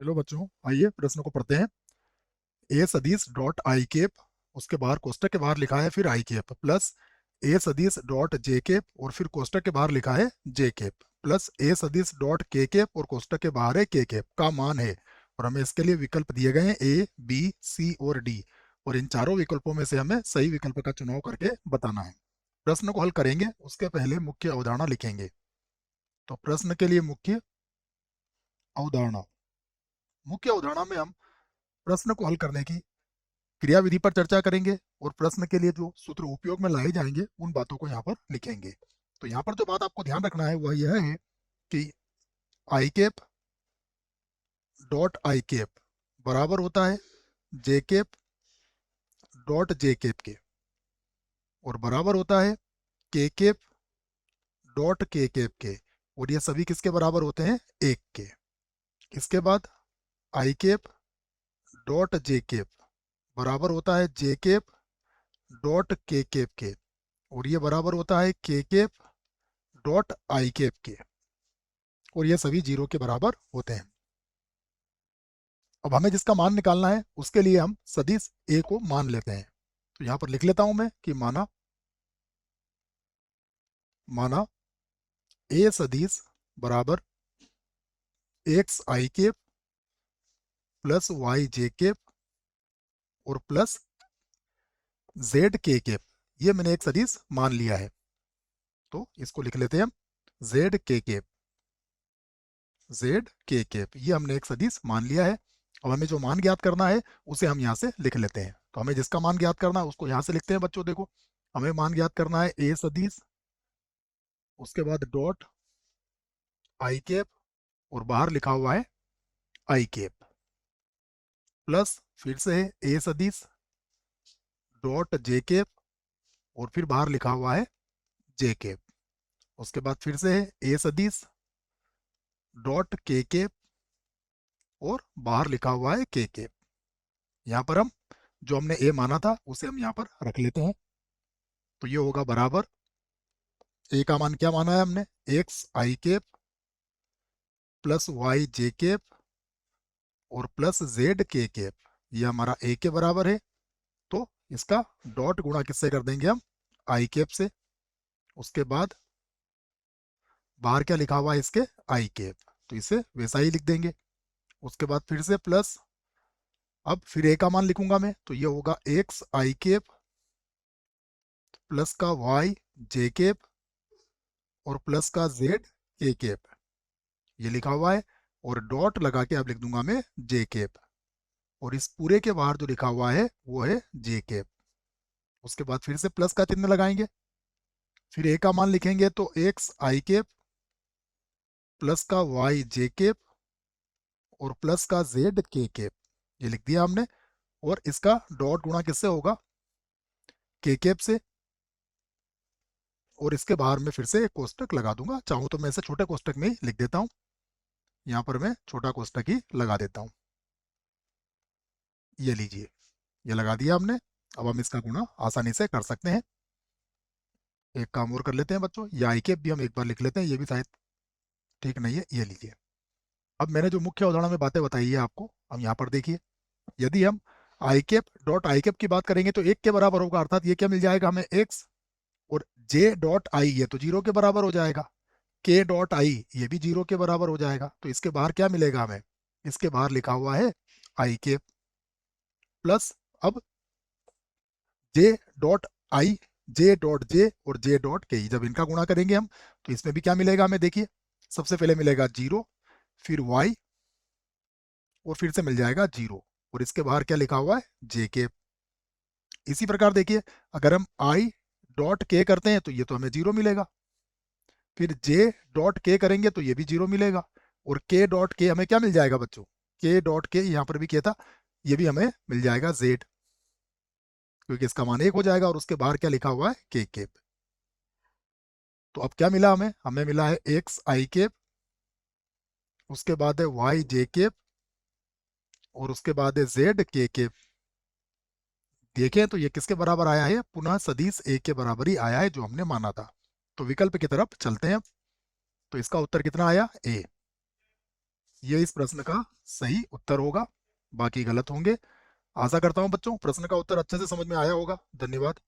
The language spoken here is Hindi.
चलो बच्चों, आइए प्रश्न को पढ़ते हैं। ए सदिश डॉट आई केप, उसके बाहर कोष्टक के बाहर लिखा है फिर आई केप, प्लस ए सदिश डॉट जे केप और फिर कोष्टक के बाहर लिखा है जे केप, प्लस ए सदिश डॉट के केप और कोष्टक के बाहर है के केप का मान है। और हमें इसके लिए विकल्प दिए गए हैं ए, बी, सी और डी। और इन चारों विकल्पों में से हमें सही विकल्प का चुनाव करके बताना है। प्रश्न को हल करेंगे उसके पहले मुख्य अवधारणा लिखेंगे। तो प्रश्न के लिए अवधारणा मुख्य अवधारणा में हम प्रश्न को हल करने की क्रियाविधि पर चर्चा करेंगे और प्रश्न के लिए जो सूत्र उपयोग में लाए जाएंगे उन बातों को यहाँ पर लिखेंगे। तो यहाँ पर जो बात आपको ध्यान रखना है वह यह है कि I cap dot I cap बराबर होता है J cap dot J cap के, और बराबर होता है के केप डॉट के केप के। और ये सभी किसके बराबर होते हैं? एक के। इसके बाद आई केप डॉट जे केप बराबर होता है जे केप डॉट के केप के, और ये बराबर होता है के केप डॉट आई केप के, और ये सभी जीरो के बराबर होते हैं। अब हमें जिसका मान निकालना है उसके लिए हम सदिश ए को मान लेते हैं। तो यहां पर लिख लेता हूं मैं कि माना माना ए सदिश बराबर X I cap plus Y J cap और प्लस जेड के केप। ये मैंने एक सदिश मान लिया है, तो इसको लिख लेते हैं हम Z K cap. Z K cap ये हमने एक सदिश मान लिया है। अब हमें जो मान ज्ञात करना है उसे हम यहाँ से लिख लेते हैं। तो हमें जिसका मान ज्ञात करना है उसको यहाँ से लिखते हैं बच्चों। देखो, हमें मान ज्ञात करना है ए सदिश, उसके बाद डॉट आई केप और बाहर लिखा हुआ है आई केप, प्लस फिर से है ए सदिश डॉट जे केप और फिर बाहर लिखा हुआ है जे केप। उसके बाद फिर से है ए सदिश डॉट के केप और बाहर लिखा हुआ है के केप। यहाँ पर हम जो हमने ए माना था उसे हम यहाँ पर रख लेते हैं। तो ये होगा बराबर, ए का मान क्या माना है हमने? X I cap plus Y J cap और प्लस जेड के केप। ये हमारा ए के बराबर है। तो इसका डॉट गुणा किससे कर देंगे हम? आई केप से। उसके बाद बाहर क्या लिखा हुआ है इसके? आई केप, तो इसे वैसा ही लिख देंगे। उसके बाद फिर से प्लस, अब फिर ए का मान लिखूंगा मैं, तो ये होगा एक्स आई केप प्लस का वाई जे केप और प्लस का जेड के केप। ये लिखा हुआ है, और डॉट लगा के अब लिख दूंगा मैं जे केप, और इस पूरे के बाहर जो लिखा हुआ है वो है जे केप। उसके बाद फिर से प्लस का चिन्ह लगाएंगे, फिर ए का मान लिखेंगे तो एक्स आई केप प्लस का वाई जे केप और प्लस का जेड के केप। ये लिख दिया हमने, और इसका डॉट गुणा किससे होगा? के केप से। और इसके बाहर में फिर से एक कोष्टक लगा दूंगा, चाहूँ तो मैं इसे छोटे कोष्टक में ही लिख देता हूँ। यहाँ पर मैं छोटा कोष्टक ही लगा देता हूँ। ये लीजिए, ये लगा दिया हमने। अब हम इसका गुणा आसानी से कर सकते हैं। एक काम और कर लेते हैं बच्चों, ये आई कैप भी हम एक बार लिख लेते हैं, ये भी शायद ठीक नहीं है। ये लीजिए, अब मैंने जो मुख्य अवधारणा में बातें बताई है आपको, हम यहाँ पर देखिए। यदि हम आई कैप डॉट आई कैप की बात करेंगे तो एक के बराबर होगा, अर्थात ये क्या मिल जाएगा हमें? एक्स। और जे डॉट आई ये तो जीरो के बराबर हो जाएगा। के डॉट आई ये भी जीरो के बराबर हो जाएगा। तो इसके बाहर क्या मिलेगा हमें? इसके बाहर लिखा हुआ है आई कैप, प्लस अब J dot I, J dot J और जे डॉट के, जब इनका गुणा करेंगे हम तो इसमें भी क्या मिलेगा हमें? देखिए, सबसे पहले मिलेगा जीरो, फिर वाई और फिर से मिल जाएगा जीरो, और इसके बाहर क्या लिखा हुआ है? जे के। इसी प्रकार देखिए, अगर हम आई डॉट के करते हैं तो ये तो हमें जीरो मिलेगा, फिर जे डॉट के करेंगे तो ये भी जीरो मिलेगा, और के डॉट के हमें क्या मिल जाएगा बच्चों? के डॉट के, यहाँ पर भी किया था, ये भी हमें मिल जाएगा जेड, क्योंकि इसका मान एक हो जाएगा, और उसके बाहर क्या लिखा हुआ है? के। तो अब क्या मिला हमें? हमें मिला है एक्स आई केप, उसके बाद है वाई जे केप और उसके बाद है जेड के केप। देखें तो ये किसके बराबर आया है? पुनः सदिश ए के बराबर ही आया है जो हमने माना था। तो विकल्प की तरफ चलते हैं। तो इसका उत्तर कितना आया? ए। ये इस प्रश्न का सही उत्तर होगा, बाकी गलत होंगे। आशा करता हूं बच्चों प्रश्न का उत्तर अच्छे से समझ में आया होगा। धन्यवाद।